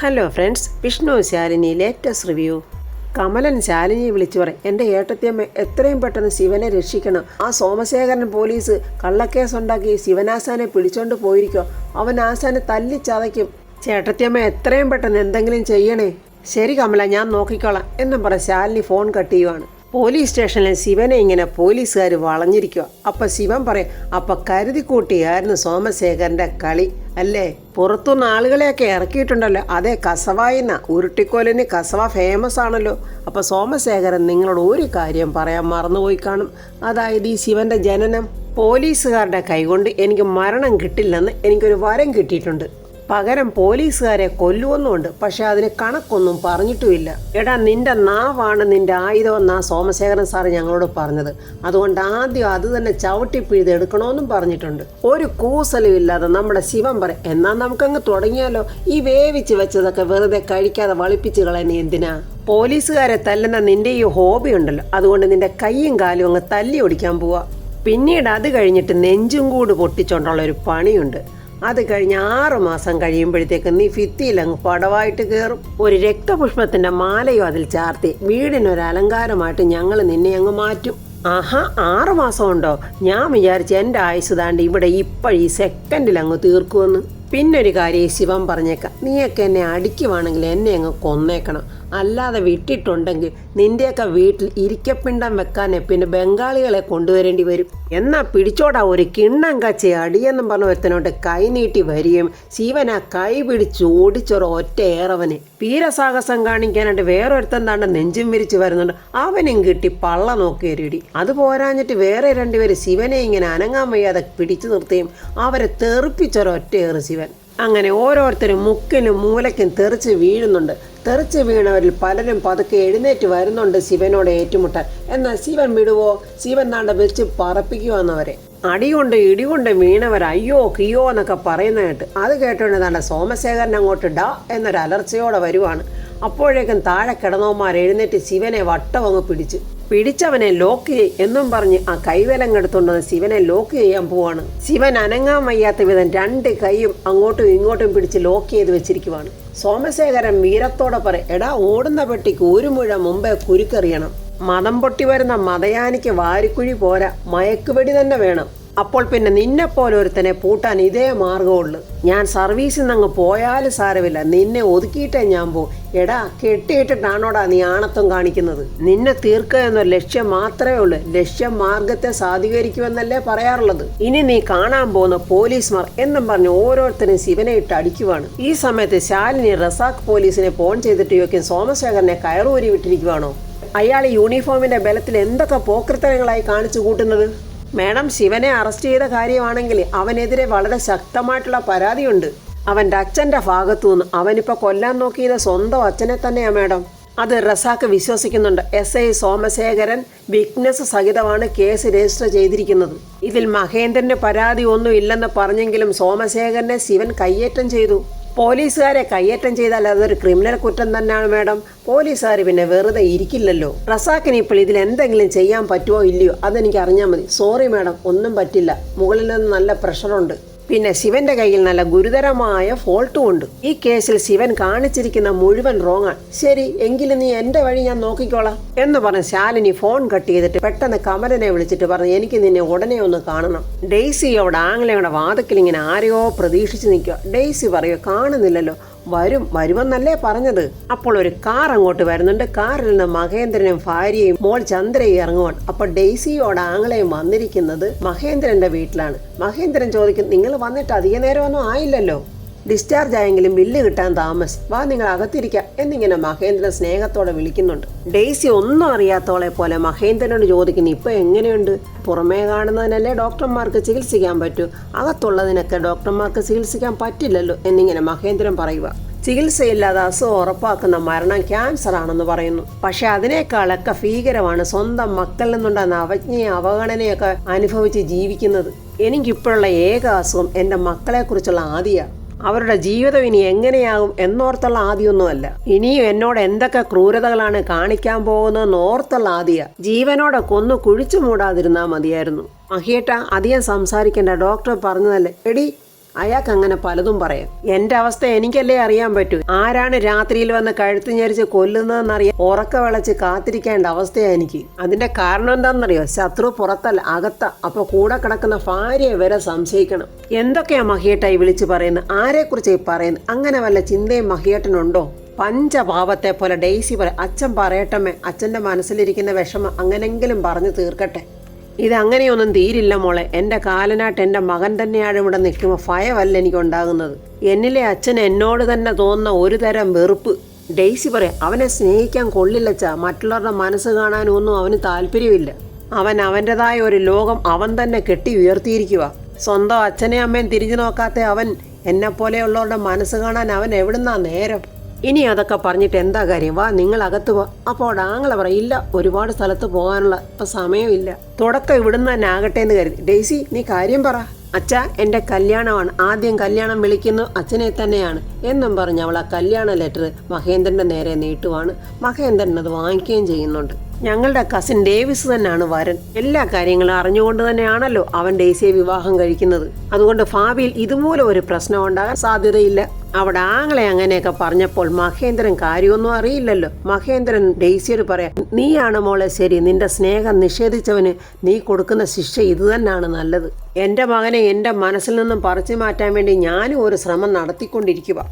Hello friends, Vishnu Shalini latest review. Kamalan ശാലിനിയെ വിളിച്ചു പറയും, എൻ്റെ ഏട്ടത്തിയമ്മ എത്രയും പെട്ടെന്ന് ശിവനെ രക്ഷിക്കണം. ആ സോമശേഖരൻ പോലീസ് കള്ളക്കേസുണ്ടാക്കി ശിവനാശാനെ പിടിച്ചോണ്ട് പോയിരിക്കോ. അവൻ ആശാനെ തല്ലിച്ചതയ്ക്കും. ചേട്ടത്തിയമ്മ എത്രയും പെട്ടെന്ന് എന്തെങ്കിലും ചെയ്യണേ. ശരി കമല, ഞാൻ നോക്കിക്കോളാം എന്നും പറഞ്ഞ് ശാലിനി ഫോൺ കട്ട് ചെയ്യുവാണ്. പോലീസ് സ്റ്റേഷനിൽ ശിവനെ ഇങ്ങനെ പോലീസുകാർ വളഞ്ഞിരിക്കുക. അപ്പം ശിവൻ പറയും, അപ്പം കരുതിക്കൂട്ടിയായിരുന്നു സോമശേഖരൻ്റെ കളി അല്ലേ? പുറത്തുനിന്ന് ആളുകളെയൊക്കെ ഇറക്കിയിട്ടുണ്ടല്ലോ. അതേ, കസവായിന്ന ഉരുട്ടിക്കോലിന് കസവ ഫേമസ് ആണല്ലോ. അപ്പോൾ സോമശേഖരൻ നിങ്ങളോട് ഒരു കാര്യം പറയാൻ മറന്നുപോയി കാണും. അതായത് ഈ ശിവൻ്റെ ജനനം പോലീസുകാരുടെ കൈകൊണ്ട് എനിക്ക് മരണം കിട്ടില്ലെന്ന് എനിക്കൊരു വരം കിട്ടിയിട്ടുണ്ട്. പകരം പോലീസുകാരെ കൊല്ലുവെന്നുമുണ്ട്. പക്ഷെ അതിന് കണക്കൊന്നും പറഞ്ഞിട്ടുമില്ല. എടാ, നിന്റെ നാവാണ് നിന്റെ ആയുധമെന്നാ സോമശേഖരൻ സാറ് ഞങ്ങളോട് പറഞ്ഞത്. അതുകൊണ്ട് ആദ്യം അത് തന്നെ ചവിട്ടിപ്പിഴുതെടുക്കണമെന്നും പറഞ്ഞിട്ടുണ്ട്. ഒരു കൂസലും ഇല്ലാതെ നമ്മുടെ ശിവൻ പറയും, എന്നാൽ നമുക്കങ്ങ് തുടങ്ങിയാലോ. ഈ വേവിച്ച് വെച്ചതൊക്കെ വെറുതെ കഴിക്കാതെ വളിപ്പിച്ച് കളയുന്ന എന്തിനാ? പോലീസുകാരെ തല്ലുന്ന നിന്റെ ഈ ഹോബി ഉണ്ടല്ലോ, അതുകൊണ്ട് നിന്റെ കൈയും കാലും അങ്ങ് തല്ലി ഒടിക്കാൻ പോവാ. പിന്നീട് അത് കഴിഞ്ഞിട്ട് നെഞ്ചും കൂട് പൊട്ടിച്ചോണ്ടുള്ള ഒരു പണിയുണ്ട്. അത് കഴിഞ്ഞ് 6 മാസം കഴിയുമ്പോഴത്തേക്ക് നീ ഭിത്തിയിൽ അങ്ങ് പടവായിട്ട് കയറും. ഒരു രക്തപുഷ്പത്തിന്റെ മാലയോ അതിൽ ചാർത്തി വീടിനൊരു അലങ്കാരമായിട്ട് ഞങ്ങൾ നിന്നെ അങ്ങ് മാറ്റും. ആഹാ, 6 മാസം ഉണ്ടോ? ഞാൻ വിചാരിച്ചു എൻ്റെ ആയുസ് താണ്ടി ഇവിടെ ഈ സെക്കൻഡിൽ അങ്ങ് തീർക്കുമെന്ന്. പിന്നൊരു കാര്യം ശിവൻ പറഞ്ഞേക്കാം, നീയൊക്കെ എന്നെ അടിക്കുവാണെങ്കിൽ എന്നെ അങ്ങ് കൊന്നേക്കണം. അല്ലാതെ വിട്ടിട്ടുണ്ടെങ്കിൽ നിന്റെയൊക്കെ വീട്ടിൽ ഇരിക്കപ്പിണ്ടം വെക്കാനെ പിന്നെ ബംഗാളികളെ കൊണ്ടുവരേണ്ടി വരും. എന്നാ പിടിച്ചോടാ ഒരു കിണ്ണം കച്ചി അടിയെന്നും പറഞ്ഞ ഒരുത്തനോട്ട് കൈ നീട്ടി വരികയും ശിവൻ ആ കൈ പിടിച്ച് ഓടിച്ചൊരു ഒറ്റ ഏറവനെ. വീരസാഹസം കാണിക്കാനായിട്ട് വേറൊരുത്തൻ താണ്ട് നെഞ്ചും വിരിച്ച് വരുന്നുണ്ട്. അവനും കിട്ടി പള്ള നോക്കിയൊരിടി. അത് പോരാഞ്ഞിട്ട് വേറെ 2 പേര് ശിവനെ ഇങ്ങനെ അനങ്ങാൻ വയ്യാതെ പിടിച്ചു നിർത്തുകയും അവരെ തെറിപ്പിച്ചൊരൊറ്റ ഏറ് ശിവൻ. അങ്ങനെ ഓരോരുത്തരും മുക്കിനും മൂലയ്ക്കും തെറിച്ച് വീഴുന്നുണ്ട്. തെറിച്ച് വീണവരിൽ പലരും പതുക്കെ എഴുന്നേറ്റ് വരുന്നുണ്ട് ശിവനോട് ഏറ്റുമുട്ടാൻ. എന്നാൽ ശിവൻ വിടുവോ? ശിവൻ നാണ്ട വെച്ച് പറപ്പിക്കുവന്നവരെ. അടികൊണ്ട് ഇടികൊണ്ട് വീണവർ അയ്യോ കിയോ എന്നൊക്കെ പറയുന്നതായിട്ട് അത് കേട്ടോണ്ട് താണ്ട സോമശേഖരൻ അങ്ങോട്ട് ഡാ എന്നൊരു അലർച്ചയോടെ വരുവാണ്. അപ്പോഴേക്കും താഴെ കിടന്നവന്മാർ എഴുന്നേറ്റ് ശിവനെ വട്ടം അങ്ങ് പിടിച്ചവനെ ലോക്ക് ചെയ് എന്നും പറഞ്ഞ് ആ കൈവേലങ്ങെടുത്തുണ്ടെന്ന് ശിവനെ ലോക്ക് ചെയ്യാൻ പോവാണ്. ശിവൻ അനങ്ങാൻ വയ്യാത്ത വിധം 2 കൈയും അങ്ങോട്ടും ഇങ്ങോട്ടും പിടിച്ച് ലോക്ക് ചെയ്ത് വെച്ചിരിക്കുവാണ്. സോമശേഖരൻ വീരത്തോടെ പറയും, എടാ, ഓടുന്ന പെട്ടിക്ക് 1 മുഴ മുമ്പേ കുരുക്കെറിയണം. മതം പൊട്ടി വരുന്ന മതയാനിക്ക് വാരിക്കുഴി പോരാ, മയക്കുവെടി തന്നെ വേണം. അപ്പോൾ പിന്നെ നിന്നെപ്പോലെ ഒരുത്തനെ പൂട്ടാൻ ഇതേ മാർഗമുള്ളൂ. ഞാൻ സർവീസിൽ നിന്ന് അങ്ങ് പോയാലും സാരമില്ല, നിന്നെ ഒതുക്കിയിട്ടേ ഞാൻ പോകും. എടാ, കെട്ടിയിട്ടിട്ടാണോടാ നീ ആണത്വം കാണിക്കുന്നത്? നിന്നെ തീർക്കുക എന്നൊരു ലക്ഷ്യം മാത്രമേ ഉള്ളൂ. ലക്ഷ്യം മാർഗത്തെ സാധൂകരിക്കുമെന്നല്ലേ പറയാറുള്ളത്. ഇനി നീ കാണാൻ പോകുന്ന പോലീസ്മാർ എന്നും പറഞ്ഞ് ഓരോരുത്തരും ശിവനെ ഇട്ട് അടിക്കുവാണ്. ഈ സമയത്ത് ശാലിനി റസാഖ് പോലീസിനെ ഫോൺ ചെയ്തിട്ട് ചോദിക്കും, സോമശേഖരനെ കയറൂരി വിട്ടിരിക്കുവാണോ? അയാൾ യൂണിഫോമിന്റെ ബലത്തിൽ എന്തൊക്കെ പോക്രിത്തരങ്ങളായി കാണിച്ചു കൂട്ടുന്നത്? മാഡം, ശിവനെ അറസ്റ്റ് ചെയ്ത കാര്യമാണെങ്കിൽ അവനെതിരെ വളരെ ശക്തമായിട്ടുള്ള പരാതിയുണ്ട്. അവൻ്റെ അച്ഛൻ്റെ ഭാഗത്തുനിന്ന്. അവനിപ്പോൾ കൊല്ലാൻ നോക്കിയത് സ്വന്തം അച്ഛനെ തന്നെയാ മാഡം. അത് റസാഖ് വിശ്വസിക്കുന്നുണ്ട്. SI സോമശേഖരൻ വിറ്റ്നസ് സഹിതമാണ് കേസ് രജിസ്റ്റർ ചെയ്തിരിക്കുന്നത്. ഇതിൽ മഹേന്ദ്രന് പരാതി ഒന്നും ഇല്ലെന്ന് പറഞ്ഞെങ്കിലും സോമശേഖരനെ ശിവൻ കയ്യേറ്റം ചെയ്തു. പോലീസുകാരെ കയ്യേറ്റം ചെയ്താൽ അതൊരു ക്രിമിനൽ കുറ്റം തന്നെയാണ് മാഡം. പോലീസുകാർ പിന്നെ വെറുതെ ഇരിക്കില്ലല്ലോ. റസാഖിന് ഇപ്പോൾ ഇതിൽ എന്തെങ്കിലും ചെയ്യാൻ പറ്റുമോ ഇല്ലയോ അതെനിക്ക് അറിഞ്ഞാൽ മതി. സോറി മാഡം, ഒന്നും പറ്റില്ല. മുകളിൽ നിന്ന് നല്ല പ്രഷറുണ്ട്. പിന്നെ ശിവന്റെ കയ്യിൽ നല്ല ഗുരുതരമായ ഫോൾട്ടും ഉണ്ട്. ഈ കേസിൽ ശിവൻ കാണിച്ചിരിക്കുന്ന മുഴുവൻ റോങ്ങാണ്. ശരി, എങ്കിലും നീ എൻ്റെ വഴി ഞാൻ നോക്കിക്കോളാം എന്ന് പറഞ്ഞ് ശാലിനി ഫോൺ കട്ട് ചെയ്തിട്ട് പെട്ടെന്ന് കമലനെ വിളിച്ചിട്ട് പറഞ്ഞു, എനിക്ക് നിന്നെ ഉടനെ ഒന്ന് കാണണം. ഡെയ്സിയോട് ആംഗ്ലയുടെ വാതിക്കൽ ഇങ്ങനെ ആരെയോ പ്രതീക്ഷിച്ച് നിൽക്കുക. ഡെയ്സി പറയുക, കാണുന്നില്ലല്ലോ. വരുമെന്നല്ലേ പറഞ്ഞത്. അപ്പോൾ ഒരു കാർ അങ്ങോട്ട് വരുന്നുണ്ട്. കാറിൽ നിന്ന് മഹേന്ദ്രനും ഭാര്യയും മോൾ ചന്ദ്രയും ഇറങ്ങുവാണ്. അപ്പോൾ ഡെയ്സിയോട് ആങ്ങളെയും വന്നിരിക്കുന്നത് മഹേന്ദ്രന്റെ വീട്ടിലാണ്. മഹേന്ദ്രൻ ചോദിക്കും, നിങ്ങൾ വന്നിട്ട് അധിക നേരമൊന്നും ആയില്ലല്ലോ, ഡിസ്ചാർജ് ആയെങ്കിലും ബില്ല് കിട്ടാൻ താമസം, വാ നിങ്ങൾ അകത്തിരിക്കാം എന്നിങ്ങനെ മഹേന്ദ്രൻ സ്നേഹത്തോടെ വിളിക്കുന്നുണ്ട്. ഡെയ്സി ഒന്നും അറിയാത്തോളെ പോലെ മഹേന്ദ്രനോട് ചോദിക്കുന്നു, ഇപ്പൊ എങ്ങനെയുണ്ട്? പുറമേ കാണുന്നതിനല്ലേ ഡോക്ടർമാർക്ക് ചികിത്സിക്കാൻ പറ്റൂ, അകത്തുള്ളതിനൊക്കെ ഡോക്ടർമാർക്ക് ചികിത്സിക്കാൻ പറ്റില്ലല്ലോ എന്നിങ്ങനെ മഹേന്ദ്രൻ പറയുക. ചികിത്സയില്ലാതെ അസുഖം ഉറപ്പാക്കുന്ന മരണം ക്യാൻസർ ആണെന്ന് പറയുന്നു. പക്ഷെ അതിനേക്കാളൊക്കെ ഭീകരമാണ് സ്വന്തം മക്കളിൽ നിന്നുണ്ടാകുന്ന അവജ്ഞയും അവഗണനയൊക്കെ അനുഭവിച്ച് ജീവിക്കുന്നത്. എനിക്കിപ്പോഴുള്ള ഏക അസുഖം എൻ്റെ മക്കളെ കുറിച്ചുള്ള ആദിയാണ്. അവരുടെ ജീവിതം ഇനി എങ്ങനെയാകും എന്നോർത്തുള്ള ആദ്യമൊന്നുമല്ല. ഇനിയും എന്നോട് എന്തൊക്കെ ക്രൂരതകളാണ് കാണിക്കാൻ പോകുന്നതെന്ന് ഓർത്തുള്ള ആദ്യ. ജീവനോടെ കൊന്നു കുഴിച്ചു മൂടാതിരുന്നാൽ മതിയായിരുന്നു. മഹിയേട്ട, അധികം സംസാരിക്കേണ്ട, ഡോക്ടർ പറഞ്ഞതല്ലേ. എടി, അയാൾക്ക് അങ്ങനെ പലതും പറയാം. എന്റെ അവസ്ഥ എനിക്കല്ലേ അറിയാൻ പറ്റൂ. ആരാണ് രാത്രിയിൽ വന്ന് കഴുത്ത് ഞെരിച്ച് കൊല്ലുന്നതെന്നറിയാൻ ഉറക്ക വിളച്ച് കാത്തിരിക്കേണ്ട അവസ്ഥയാ എനിക്ക്. അതിന്റെ കാരണം എന്താണെന്നറിയോ? ശത്രു പുറത്തല്ല, അകത്ത. അപ്പൊ കൂടെ കിടക്കുന്ന ഭാര്യയെ വരെ സംശയിക്കണം. എന്തൊക്കെയാ മഹിയേട്ടായി വിളിച്ചു പറയുന്നത്? ആരെക്കുറിച്ച് പറയുന്നത്? അങ്ങനെ വല്ല ചിന്തയും മഹിയേട്ടനുണ്ടോ? പഞ്ചപാപത്തെ പോലെ ഡെയ്സി പറ. അച്ഛൻ പറയട്ടമ്മേ, അച്ഛൻ്റെ മനസ്സിലിരിക്കുന്ന വിഷമം അങ്ങനെങ്കിലും പറഞ്ഞു തീർക്കട്ടെ. ഇതങ്ങനെയൊന്നും തീരില്ല മോളെ. എൻ്റെ കാലനായിട്ട് എൻ്റെ മകൻ തന്നെയാണ് ഇവിടെ നിൽക്കുമ്പോൾ ഭയമല്ല എനിക്കുണ്ടാകുന്നത്. എന്നിലെ അച്ഛൻ എന്നോട് തന്നെ തോന്നുന്ന ഒരു തരം വെറുപ്പ്. ഡെയ്സി പറയാം, അവനെ സ്നേഹിക്കാൻ കൊള്ളില്ലച്ചാ. മറ്റുള്ളവരുടെ മനസ്സ് കാണാനും ഒന്നും അവന് താല്പര്യമില്ല. അവൻ അവൻ്റെതായ ഒരു ലോകം അവൻ തന്നെ കെട്ടി ഉയർത്തിയിരിക്കുക. സ്വന്തം അച്ഛനെയും അമ്മയും തിരിഞ്ഞു നോക്കാത്ത അവൻ എന്നെപ്പോലെയുള്ളവരുടെ മനസ്സ് കാണാൻ അവൻ എവിടുന്നാ നേരം? ഇനി അതൊക്കെ പറഞ്ഞിട്ട് എന്താ കാര്യം? വാ, നിങ്ങൾ അകത്ത് പോ. അപ്പോൾ ആങ്ങളെ പറയില്ല, ഒരുപാട് സ്ഥലത്ത് പോകാനുള്ള ഇപ്പം സമയമില്ല. തുടക്കം ഇവിടുന്ന് തന്നെ ആകട്ടെ എന്ന് കരുതി. ഡെയ്സി, നീ കാര്യം പറ. അച്ഛാ, എൻ്റെ കല്യാണമാണ്. ആദ്യം കല്യാണം വിളിക്കുന്നു അച്ഛനെ തന്നെയാണ് എന്നും പറഞ്ഞ് അവൾ ആ കല്യാണ ലെറ്റർ മഹേന്ദ്രൻ്റെ നേരെ നീട്ടുവാണ്. മഹേന്ദ്രൻ അത് വാങ്ങിക്കുകയും ചെയ്യുന്നുണ്ട്. ഞങ്ങളുടെ കസിൻ ഡേവിസ് തന്നെയാണ് വരൻ. എല്ലാ കാര്യങ്ങളും അറിഞ്ഞുകൊണ്ട് തന്നെയാണല്ലോ അവൻ ഡെയ്സിയെ വിവാഹം കഴിക്കുന്നത്. അതുകൊണ്ട് ഭാവിയിൽ ഇതുമൂലം ഒരു പ്രശ്നം ഉണ്ടാകാൻ സാധ്യതയില്ല. അവിടെ ആങ്ങളെ അങ്ങനെയൊക്കെ പറഞ്ഞപ്പോൾ മഹേന്ദ്രൻ കാര്യമൊന്നും അറിയില്ലല്ലോ. മഹേന്ദ്രൻ ഡെയ്സിയോട് പറയാം, നീയാണ് മോളെ ശരി. നിന്റെ സ്നേഹം നിഷേധിച്ചവന് നീ കൊടുക്കുന്ന ശിക്ഷ ഇത് തന്നെയാണ് നല്ലത്. എൻ്റെ മകനെ എൻ്റെ മനസ്സിൽ നിന്നും പറിച്ചു മാറ്റാൻ വേണ്ടി ഞാനും ഒരു ശ്രമം നടത്തിക്കൊണ്ടിരിക്കുക.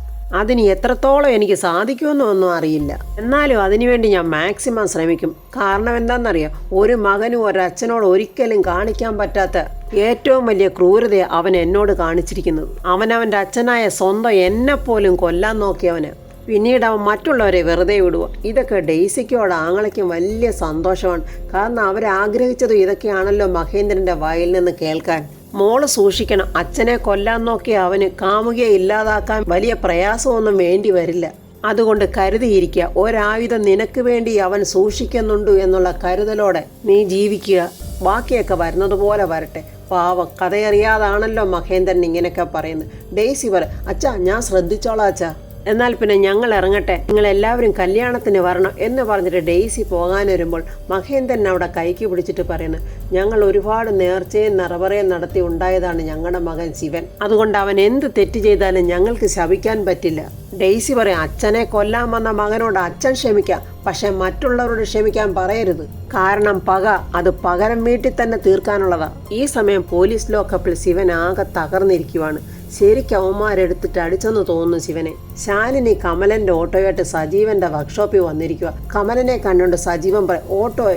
അതിന് എത്രത്തോളം എനിക്ക് സാധിക്കുമെന്നോ ഒന്നും അറിയില്ല. എന്നാലും അതിനുവേണ്ടി ഞാൻ മാക്സിമം ശ്രമിക്കും. കാരണം എന്താണെന്നറിയാം, ഒരു മകനും ഒരച്ഛനോട് ഒരിക്കലും കാണിക്കാൻ പറ്റാത്ത ഏറ്റവും വലിയ ക്രൂരത അവൻ എന്നോട് കാണിച്ചിരിക്കുന്നത്. അവനവൻ്റെ അച്ഛനായ സ്വന്തം എന്നെപ്പോലും കൊല്ലാൻ നോക്കിയവന്. പിന്നീട് അവൻ മറ്റുള്ളവരെ വെറുതെ വിടുക. ഇതൊക്കെ ഡെയ്സിക്കോട് ആങ്ങളയ്ക്കും വലിയ സന്തോഷമാണ്. കാരണം അവരാഗ്രഹിച്ചതും ഇതൊക്കെയാണല്ലോ മഹേന്ദ്രൻ്റെ വായിൽ നിന്ന് കേൾക്കാൻ. മോള് സൂക്ഷിക്കണം. അച്ഛനെ കൊല്ലാൻ നോക്കിയ അവന് കാമുകിയെ ഇല്ലാതാക്കാൻ വലിയ പ്രയാസമൊന്നും വേണ്ടി വരില്ല. അതുകൊണ്ട് കരുതിയിരിക്കുക. ഒരായുധം നിനക്ക് വേണ്ടി അവൻ സൂക്ഷിക്കുന്നുണ്ട് എന്നുള്ള കരുതലോടെ നീ ജീവിക്കുക. ബാക്കിയൊക്കെ വരുന്നത് പോലെ വരട്ടെ. പാവം, കഥയറിയാതാണല്ലോ മഹേന്ദ്രൻ ഇങ്ങനെയൊക്കെ പറയുന്നത്. ഡെയ്സി പറ, അച്ഛാ ഞാൻ ശ്രദ്ധിച്ചോളാം അച്ഛാ. എന്നാൽ പിന്നെ ഞങ്ങൾ ഇറങ്ങട്ടെ, നിങ്ങളെല്ലാവരും കല്യാണത്തിന് വരണം എന്ന് പറഞ്ഞിട്ട് ഡെയ്സി പോകാൻ വരുമ്പോൾ മഹേന്ദ്രൻ അവിടെ കൈക്ക് പിടിച്ചിട്ട് പറയുന്നത്, ഞങ്ങൾ ഒരുപാട് നേർച്ചയും നിറവറയും നടത്തി ഉണ്ടായതാണ് ഞങ്ങളുടെ മകൻ ശിവൻ. അതുകൊണ്ട് അവൻ എന്ത് തെറ്റ് ചെയ്താലും ഞങ്ങൾക്ക് ശപിക്കാൻ പറ്റില്ല. ഡെയ്സി പറയാം, അച്ഛനെ കൊല്ലാൻ വന്ന മകനോട് അച്ഛൻ ക്ഷമിക്കാം, പക്ഷെ മറ്റുള്ളവരോട് ക്ഷമിക്കാൻ പറയരുത്. കാരണം പക അത് പകരം വീട്ടിൽ തന്നെ തീർക്കാനുള്ളതാ. ഈ സമയം പോലീസ് ലോക്കപ്പിൽ ശിവൻ ആകെ തകർന്നിരിക്കുവാണ്. ശരിക്കും അവന്മാരെടുത്തിട്ട് അടിച്ചെന്ന് തോന്നുന്നു ശിവനെ. ശാലിനി കമലന്റെ ഓട്ടോയായിട്ട് സജീവന്റെ വർക്ക്ഷോപ്പിൽ വന്നിരിക്കുക. കമലനെ കണ്ടുകൊണ്ട് സജീവൻ പറയും,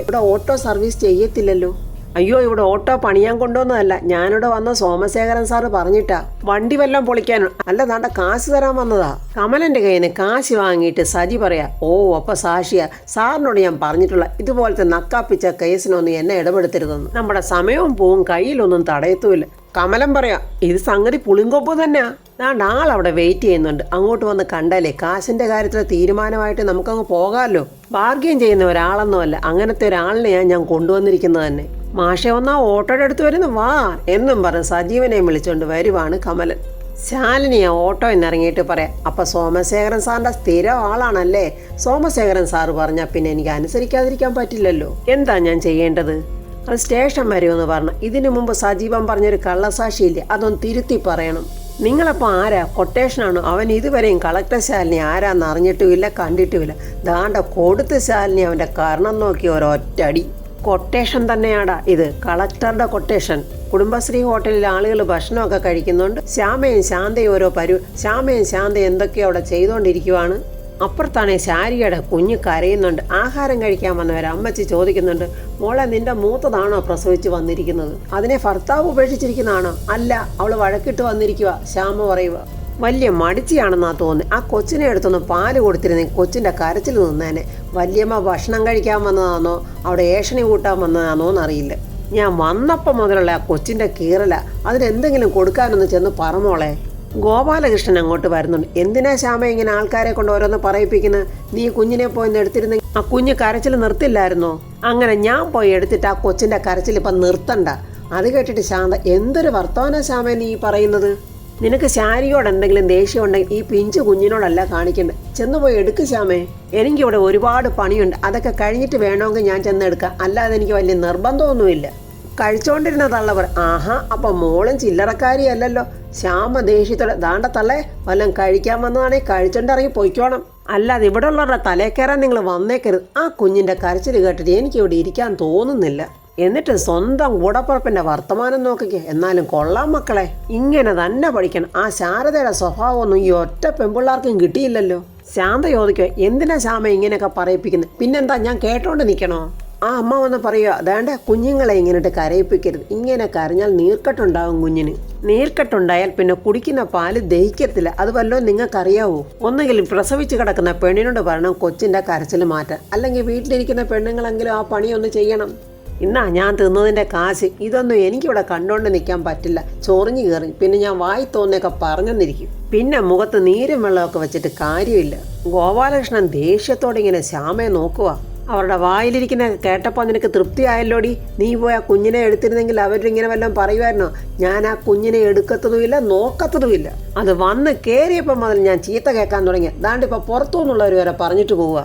ഇവിടെ ഓട്ടോ സർവീസ് ചെയ്യത്തില്ലല്ലോ. അയ്യോ, ഇവിടെ ഓട്ടോ പണിയാൻ കൊണ്ടുവന്നതല്ല, ഞാനിവിടെ വന്ന സോമശേഖരൻ സാറ് പറഞ്ഞിട്ടാ. വണ്ടി വല്ലതും പൊളിക്കാനോ? അല്ല, നാണ്ട കാശ് തരാൻ വന്നതാ. കമലന്റെ കയ്യിൽ നിന്ന് കാശ് വാങ്ങിയിട്ട് സജി പറയാ, ഓ അപ്പൊ സാക്ഷിയാ. സാറിനോട് ഞാൻ പറഞ്ഞിട്ടുള്ള ഇതുപോലത്തെ നക്കാപ്പിച്ച കേസിനൊന്നും എന്നെ ഇടപെടുത്തരുതെന്ന്. നമ്മുടെ സമയവും പോവും, കയ്യിലൊന്നും തടയത്തുമില്ല. കമലം പറയാം, ഇത് സംഗതി പുളിങ്കൊപ്പ് തന്നെയാ. ദാണ്ട് ആളവിടെ വെയിറ്റ് ചെയ്യുന്നുണ്ട്. അങ്ങോട്ട് വന്ന് കണ്ടാലേ കാശിന്റെ കാര്യത്തിൽ തീരുമാനമായിട്ട് നമുക്കങ്ങ് പോകാമല്ലോ. ബാർഗെയിൻ ചെയ്യുന്ന ഒരാളൊന്നുമല്ല, അങ്ങനത്തെ ഒരാളിനെയാണ് ഞാൻ കൊണ്ടുവന്നിരിക്കുന്നത് തന്നെ. മാഷെ ഒന്നാ ഓട്ടോയുടെ അടുത്ത് വരുന്നു വാ എന്നും പറഞ്ഞ് സജീവനെ വിളിച്ചുകൊണ്ട് വരുവാണ് കമലൻ. ശാലിനിയെ ഓട്ടോ എന്നിറങ്ങിയിട്ട് പറയാം, അപ്പം സോമശേഖരൻ സാറിൻ്റെ സ്ഥിരം ആളാണല്ലേ. സോമശേഖരൻ സാറ് പറഞ്ഞാൽ പിന്നെ എനിക്ക് അനുസരിക്കാതിരിക്കാൻ പറ്റില്ലല്ലോ. എന്താ ഞാൻ ചെയ്യേണ്ടത്? അത് സ്റ്റേഷൻ വരുമെന്ന് പറഞ്ഞു. ഇതിനു മുമ്പ് സജീവൻ പറഞ്ഞൊരു കള്ളസാക്ഷിയില്ലേ, അതൊന്ന് തിരുത്തി പറയണം. നിങ്ങളപ്പോൾ ആരാ? കൊട്ടേഷനാണോ? അവൻ ഇതുവരെയും കളക്ടർ ശാലിനി ആരാന്ന് അറിഞ്ഞിട്ടുമില്ല, കണ്ടിട്ടുമില്ല. ദാണ്ട കൊടുത്ത് ശാലിനി അവൻ്റെ കർണം നോക്കി ഒരൊറ്റടി. കൊട്ടേഷൻ തന്നെയാടാ ഇത്, കളക്ടറുടെ കൊട്ടേഷൻ. കുടുംബശ്രീ ഹോട്ടലിൽ ആളുകൾ ഭക്ഷണമൊക്കെ കഴിക്കുന്നുണ്ട്. ശ്യാമയും ശാന്തയും ശ്യാമയും ശാന്തയും എന്തൊക്കെയോ അവിടെ ചെയ്തുകൊണ്ടിരിക്കുവാണ്. അപ്പുറത്താണെ ശാരിയുടെ കുഞ്ഞ് കരയുന്നുണ്ട്. ആഹാരം കഴിക്കാൻ വന്നവരെ അമ്മച്ചി ചോദിക്കുന്നുണ്ട്, മോളെ നിന്റെ മൂത്തതാണോ പ്രസവിച്ച് വന്നിരിക്കുന്നത്? അതിനെ ഭർത്താവ് ഉപേക്ഷിച്ചിരിക്കുന്നതാണോ? അല്ല, അവൾ വഴക്കിട്ട് വന്നിരിക്കുക. ശ്യാമ പറയുക, വലിയ മടിച്ചിയാണെന്നാ തോന്നി. ആ കൊച്ചിനെ എടുത്തൊന്ന് പാല് കൊടുത്തിരുന്നെങ്കിൽ കൊച്ചിൻ്റെ കരച്ചിൽ നിന്നേനെ. വല്യമ്മ ഭക്ഷണം കഴിക്കാൻ വന്നതാണോ അവിടെ ഏഷണി കൂട്ടാൻ വന്നതാണോ എന്നറിയില്ല. ഞാൻ വന്നപ്പം മുതലുള്ള ആ കൊച്ചിൻ്റെ കീറല, അതിനെന്തെങ്കിലും കൊടുക്കാനൊന്ന് ചെന്ന് പറമോളെ. ഗോപാലകൃഷ്ണൻ അങ്ങോട്ട് വരുന്നുണ്ട്. എന്തിനാ ശ്യാമ ഇങ്ങനെ ആൾക്കാരെ കൊണ്ട് ഓരോന്ന് പറയിപ്പിക്കുന്നത്? നീ കുഞ്ഞിനെ പോയി എടുത്തിരുന്നെങ്കിൽ ആ കുഞ്ഞ് കരച്ചിൽ നിർത്തില്ലായിരുന്നോ? അങ്ങനെ ഞാൻ പോയി എടുത്തിട്ട് ആ കൊച്ചിൻ്റെ കരച്ചിൽ ഇപ്പം നിർത്തണ്ട. അത് കേട്ടിട്ട് ശാന്ത, എന്തൊരു വർത്തമാന ശ്യാമ നീ പറയുന്നത്? നിനക്ക് ശാരിയോട് എന്തെങ്കിലും ദേഷ്യം ഉണ്ടെങ്കിൽ ഈ പിഞ്ചു കുഞ്ഞിനോടല്ല കാണിക്കേണ്ടത്. ചെന്നുപോയി എടുക്ക് ശ്യാമേ. എനിക്കിവിടെ ഒരുപാട് പണിയുണ്ട്, അതൊക്കെ കഴിഞ്ഞിട്ട് വേണമെങ്കിൽ ഞാൻ ചെന്നെടുക്കാം. അല്ലാതെ എനിക്ക് വലിയ നിർബന്ധമൊന്നുമില്ല. കഴിച്ചോണ്ടിരുന്ന തള്ളവർ, ആഹാ അപ്പം മോളും ചില്ലറക്കാരിയല്ലല്ലോ. ശ്യാമ ദേഷ്യത്തോടെ ദാണ്ട തള്ളേ വല്ലതും കഴിക്കാൻ വന്നതാണെങ്കിൽ കഴിച്ചോണ്ടിറങ്ങി പൊയ്ക്കോണം, അല്ലാതെ ഇവിടെ ഉള്ളവരുടെ തലേ കയറാൻ നിങ്ങൾ വന്നേക്കരുത്. ആ കുഞ്ഞിൻ്റെ കരച്ചിൽ കേട്ടിട്ട് എനിക്ക് ഇവിടെ ഇരിക്കാൻ തോന്നുന്നില്ല. എന്നിട്ട് സ്വന്തം കൂടപ്പുറപ്പിൻ്റെ വർത്തമാനം നോക്കിക്കേ. എന്നാലും കൊള്ളാം മക്കളെ, ഇങ്ങനെ തന്നെ പഠിക്കണം. ആ ശാരദയുടെ സ്വഭാവമൊന്നും ഈ ഒറ്റ പെൺപിള്ളാർക്കും കിട്ടിയില്ലല്ലോ. ശാന്ത ചോദിക്കോ, എന്തിനാ ശ്യാമ ഇങ്ങനെയൊക്കെ പറയിപ്പിക്കുന്നത്? പിന്നെന്താ ഞാൻ കേട്ടോണ്ട് നിൽക്കണോ? ആ അമ്മ വന്ന് പറയുക, അതാണ്ട് കുഞ്ഞുങ്ങളെ ഇങ്ങനെയിട്ട് കരയിപ്പിക്കരുത്. ഇങ്ങനെ കരഞ്ഞാൽ നീർക്കെട്ടുണ്ടാകും കുഞ്ഞിന്. നീർക്കെട്ടുണ്ടായാൽ പിന്നെ കുടിക്കുന്ന പാല് ദഹിക്കത്തില്ല. അത് വല്ലതും നിങ്ങൾക്കറിയാവോ? ഒന്നുകിൽ പ്രസവിച്ച് കിടക്കുന്ന പെണ്ണിനോട് പറയണം കൊച്ചിൻ്റെ കരച്ചിൽ മാറ്റാൻ, അല്ലെങ്കിൽ വീട്ടിലിരിക്കുന്ന പെണ്ണുങ്ങളെങ്കിലും ആ പണിയൊന്ന് ചെയ്യണം. ഇന്നാ ഞാൻ തിന്നതിൻ്റെ കാശ്. ഇതൊന്നും എനിക്കിവിടെ കണ്ടുകൊണ്ട് നിൽക്കാൻ പറ്റില്ല. ചൊറിഞ്ഞു കയറി പിന്നെ ഞാൻ വായി തോന്നിയൊക്കെ പറഞ്ഞെന്നിരിക്കും. പിന്നെ മുഖത്ത് നീരും വെള്ളമൊക്കെ വെച്ചിട്ട് കാര്യമില്ല. ഗോപാലകൃഷ്ണൻ ദേഷ്യത്തോടെ ഇങ്ങനെ ശ്യാമയെ നോക്കുക. അവരുടെ വായിലിരിക്കുന്ന കേട്ടപ്പോൾ നിനക്ക് തൃപ്തിയായല്ലോടി. നീ പോയി ആ കുഞ്ഞിനെ എടുത്തിരുന്നെങ്കിൽ അവരിങ്ങനെ വല്ലതും പറയുമായിരുന്നോ? ഞാൻ ആ കുഞ്ഞിനെ എടുക്കത്തതുമില്ല, നോക്കത്തതുമില്ല. അത് വന്ന് കയറിയപ്പോൾ മുതൽ ഞാൻ ചീത്ത കേൾക്കാൻ തുടങ്ങി. ദാണ്ടിപ്പോൾ പുറത്തു നിന്നുള്ളവർ വരെ പറഞ്ഞിട്ട് പോവുക.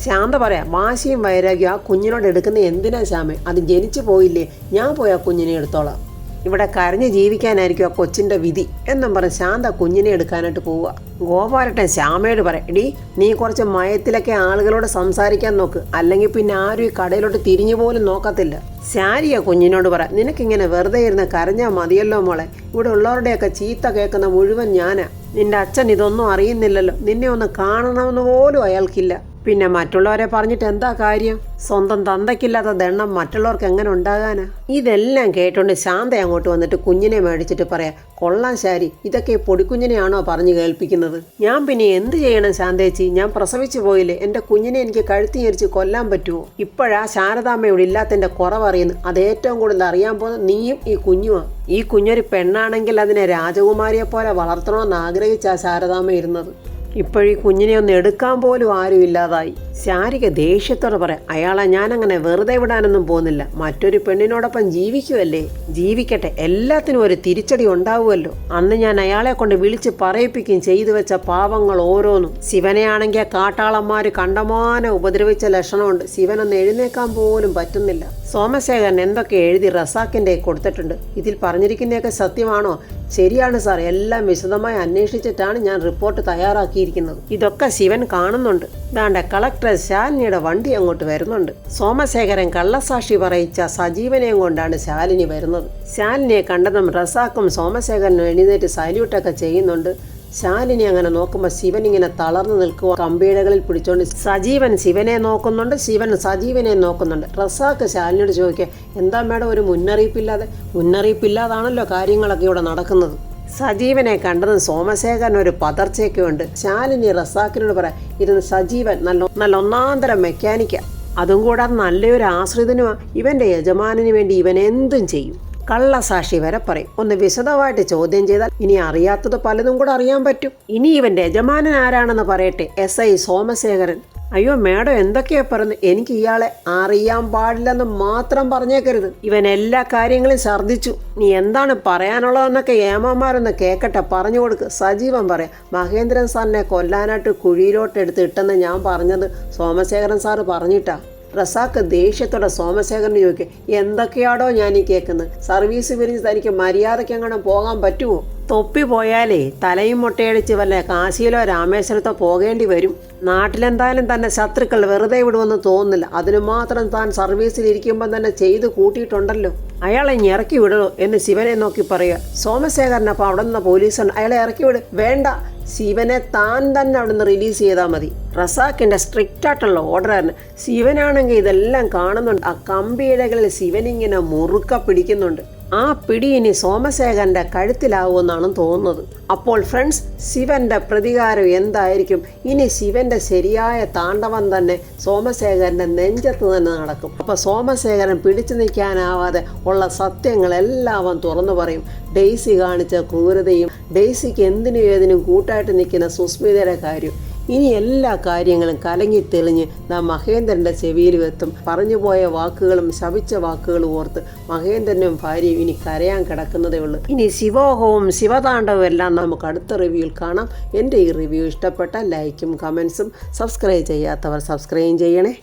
ശാന്ത പറയാം, വാശിയും വൈരാഗ്യം ആ കുഞ്ഞിനോട് എടുക്കുന്ന എന്തിനാ ശ്യാമേ? അത് ജനിച്ചു പോയില്ലേ, ഞാൻ പോയി ആ കുഞ്ഞിനെ എടുത്തോളാം. ഇവിടെ കരഞ്ഞ് ജീവിക്കാനായിരിക്കും ആ കൊച്ചിൻ്റെ വിധി എന്നും പറഞ്ഞ് ശാന്ത കുഞ്ഞിനെ എടുക്കാനായിട്ട് പോവുക. ഗോപാലട്ടൻ ശ്യാമയോട് പറയാം, എടീ നീ കുറച്ച് മയത്തിലൊക്കെ ആളുകളോട് സംസാരിക്കാൻ നോക്ക്, അല്ലെങ്കിൽ പിന്നെ ആരും ഈ കടയിലോട്ട് തിരിഞ്ഞു പോലും നോക്കത്തില്ല. ശാരിയ കുഞ്ഞിനോട് പറയാം, നിനക്കിങ്ങനെ വെറുതെ ഇരുന്ന് കരഞ്ഞാൽ മതിയല്ലോ മോളെ. ഇവിടെ ഉള്ളവരുടെയൊക്കെ ചീത്ത കേൾക്കുന്ന മുഴുവൻ ഞാനാ. നിന്റെ അച്ഛൻ ഇതൊന്നും അറിയുന്നില്ലല്ലോ. നിന്നെ ഒന്ന് കാണണമെന്ന് പോലും അയാൾക്കില്ല. പിന്നെ മറ്റുള്ളവരെ പറഞ്ഞിട്ട് എന്താ കാര്യം? സ്വന്തം തന്തയ്ക്കില്ലാത്ത ദണ്ണം മറ്റുള്ളവർക്ക് എങ്ങനെ ഉണ്ടാകാനാ? ഇതെല്ലാം കേട്ടോണ്ട് ശാന്ത അങ്ങോട്ട് വന്നിട്ട് കുഞ്ഞിനെ മേടിച്ചിട്ട് പറയാം, കൊള്ളാം ശാരി, ഇതൊക്കെ പൊടിക്കുഞ്ഞിനെയാണോ പറഞ്ഞു കേൾപ്പിക്കുന്നത്? ഞാൻ പിന്നെ എന്ത് ചെയ്യണം ശാന്തേച്ചി? ഞാൻ പ്രസവിച്ചു പോയില്ലേ, എൻ്റെ കുഞ്ഞിനെ എനിക്ക് കഴുത്തി ഞെരിച്ച് കൊല്ലാൻ പറ്റുമോ? ഇപ്പോഴാ ശാരദാമ്മ ഇവിടെ ഇല്ലാത്തതിൻ്റെ കുറവറിയുന്നു. അത് ഏറ്റവും കൂടുതൽ അറിയാൻ പോകുന്നത് നീയും ഈ കുഞ്ഞുമാ. ഈ കുഞ്ഞൊരു പെണ്ണാണെങ്കിൽ അതിനെ രാജകുമാരിയെ പോലെ വളർത്തണമെന്ന് ആഗ്രഹിച്ചാ ശാരദാമ്മ ഇരുന്നത്. ഇപ്പോഴീ കുഞ്ഞിനെ ഒന്ന് എടുക്കാൻ പോലും ആരും ഇല്ലാതായി. ശാരിക ദേഷ്യത്തോടെ പറയാം, അയാളെ ഞാനങ്ങനെ വെറുതെ വിടാനൊന്നും പോകുന്നില്ല. മറ്റൊരു പെണ്ണിനോടൊപ്പം ജീവിക്കുമല്ലേ, ജീവിക്കട്ടെ, എല്ലാത്തിനും ഒരു തിരിച്ചടി ഉണ്ടാവുമല്ലോ. അന്ന് ഞാൻ അയാളെ കൊണ്ട് വിളിച്ച് പറയിപ്പിക്കും ചെയ്തു വെച്ച പാവങ്ങൾ ഓരോന്നും. ശിവനെയാണെങ്കിൽ കാട്ടാളന്മാർ കണ്ടമാനം ഉപദ്രവിച്ച ലക്ഷണമുണ്ട്. ശിവനൊന്ന് എഴുന്നേക്കാൻ പോലും പറ്റുന്നില്ല. സോമശേഖരൻ എന്തൊക്കെ എഴുതി റസാക്കിൻ്റെ കൊടുത്തിട്ടുണ്ട്. ഇതിൽ പറഞ്ഞിരിക്കുന്നതൊക്കെ സത്യമാണോ? ശരിയാണ് സാർ, എല്ലാം വിശദമായി അന്വേഷിച്ചിട്ടാണ് ഞാൻ റിപ്പോർട്ട് തയ്യാറാക്കിയിരിക്കുന്നത്. ഇതൊക്കെ ശിവൻ കാണുന്നുണ്ട്. ദാണ്ട കളക്ടർ ശാലിനിയുടെ വണ്ടി അങ്ങോട്ട് വരുന്നുണ്ട്. സോമശേഖരൻ കള്ളസാക്ഷി പറയിച്ച സജീവനെയും കൊണ്ടാണ് ശാലിനി വരുന്നത്. ശാലിനിയെ കണ്ടതും റസാക്കും സോമശേഖരനും എഴുന്നേറ്റ് സല്യൂട്ടൊക്കെ ചെയ്യുന്നുണ്ട്. ശാലിനി അങ്ങനെ നോക്കുമ്പോൾ ശിവൻ ഇങ്ങനെ തളർന്നു നിൽക്കുക. കമ്പിയിടകളിൽ പിടിച്ചോണ്ട് സജീവൻ ശിവനെ നോക്കുന്നുണ്ട്, ശിവൻ സജീവനെ നോക്കുന്നുണ്ട്. റസാക്ക് ശാലിനിയോട് ചോദിക്കുക, എന്താ മേഡം ഒരു മുന്നറിയിപ്പില്ലാതാണല്ലോ കാര്യങ്ങളൊക്കെ ഇവിടെ നടക്കുന്നത്? സജീവനെ കണ്ടതും സോമശേഖരൻ ഒരു പതർച്ചയൊക്കെ ഉണ്ട്. ശാലിനി റസാക്കിനോട് പറയാം, ഇരുന്ന് സജീവൻ നല്ല ഒന്നാന്തരം മെക്കാനിക്കാ. അതും കൂടാതെ നല്ലൊരു ആശ്രിതനുമാണ്. ഇവൻ്റെ യജമാനന് വേണ്ടി ഇവൻ എന്തും ചെയ്യും. കള്ളസാക്ഷി വരെ പറയും. ഒന്ന് വിശദമായിട്ട് ചോദ്യം ചെയ്താൽ ഇനി അറിയാത്തത് പലതും കൂടെ അറിയാൻ പറ്റും. ഇനി ഇവൻ്റെ യജമാനൻ ആരാണെന്ന് പറയട്ടെ, SI സോമശേഖരൻ. അയ്യോ മേഡം എന്തൊക്കെയാ പറയുന്നത്? എനിക്ക് ഇയാളെ അറിയാൻ പാടില്ലെന്ന് മാത്രം പറഞ്ഞേക്കരുത്. ഇവൻ എല്ലാ കാര്യങ്ങളും ഛർദ്ദിച്ചു. നീ എന്താണ് പറയാനുള്ളതെന്നൊക്കെ ഏമാന്മാരൊന്ന് കേൾക്കട്ടെ, പറഞ്ഞു കൊടുക്ക്. സജീവൻ പറയാം, മഹേന്ദ്രൻ സാറിനെ കൊല്ലാനായിട്ട് കുഴിയിലോട്ട് ഇട്ടെന്ന് ഞാൻ പറഞ്ഞത് സോമശേഖരൻ സാറ് പറഞ്ഞിട്ടാ. റസാക്ക് ദേഷ്യത്തോടെ സോമശേഖരന് ചോദിക്കുക, എന്തൊക്കെയാടോ ഞാൻ ഈ കേൾക്കുന്നത്? സർവീസ് പിരിഞ്ഞ് തനിക്ക് മര്യാദയ്ക്ക് അങ്ങനെ പോകാൻ പറ്റുമോ? തൊപ്പി പോയാലേ തലയും മുട്ടയടിച്ച് വല്ല കാശിയിലോ രാമേശ്വരത്തോ പോകേണ്ടി വരും. നാട്ടിലെന്തായാലും തന്നെ ശത്രുക്കൾ വെറുതെ വിടുമെന്ന് തോന്നുന്നില്ല. അതിനു മാത്രം താൻ സർവീസിലിരിക്കുമ്പം തന്നെ ചെയ്ത് കൂട്ടിയിട്ടുണ്ടല്ലോ. അയാളെ ഇനി ഇറക്കി വിടണോ എന്ന് ശിവനെ നോക്കി പറയുക. സോമശേഖരനപ്പോൾ അവിടെ നിന്ന് പോലീസുണ്ട്, അയാളെ ഇറക്കി വിട്. വേണ്ട, ശിവനെ താൻ തന്നെ അവിടെ നിന്ന് റിലീസ് ചെയ്താൽ മതി. റസാക്കിൻ്റെ സ്ട്രിക്റ്റ് ആയിട്ടുള്ള ഓർഡറായിരുന്നു. ശിവനാണെങ്കിൽ ഇതെല്ലാം കാണുന്നുണ്ട്. ആ കമ്പിയിഴകളിൽ ശിവനിങ്ങനെ മുറുക്ക പിടിക്കുന്നുണ്ട്. ആ പിടി ഇനി സോമശേഖരൻ്റെ കഴുത്തിലാവുമെന്നാണ് തോന്നുന്നത്. അപ്പോൾ ഫ്രണ്ട്സ്, ശിവന്റെ പ്രതികാരം എന്തായിരിക്കും? ഇനി ശിവന്റെ ശരിയായ താണ്ഡവം തന്നെ സോമശേഖരൻ്റെ നെഞ്ചത്ത് തന്നെ നടക്കും. അപ്പോൾ സോമശേഖരൻ പിടിച്ചു നിൽക്കാനാവാതെ ഉള്ള സത്യങ്ങളെല്ലാം അവൻ തുറന്നു പറയും. ഡെയ്സി കാണിച്ച ക്രൂരതയും ഡെയ്സിക്ക് എന്തിനും ഏതിനും കൂട്ടായിട്ട് നിൽക്കുന്ന സുസ്മിതയുടെ കാര്യം, ഇനി എല്ലാ കാര്യങ്ങളും കലങ്ങി തെളിഞ്ഞ് മഹേന്ദ്രൻ്റെ ചെവിയിലും എത്തും. പറഞ്ഞുപോയ വാക്കുകളും ശപിച്ച വാക്കുകളും ഓർത്ത് മഹേന്ദ്രനും ഭാര്യയും ഇനി കരയാൻ കിടക്കുന്നതേ ഉള്ളൂ. ഇനി ശിവോഹവും ശിവതാണ്ഡവും എല്ലാം നമുക്ക് അടുത്ത റിവ്യൂവിൽ കാണാം. എൻ്റെ ഈ റിവ്യൂ ഇഷ്ടപ്പെട്ട ലൈക്കും കമൻസും, സബ്സ്ക്രൈബ് ചെയ്യാത്തവർ സബ്സ്ക്രൈബ് ചെയ്യണേ.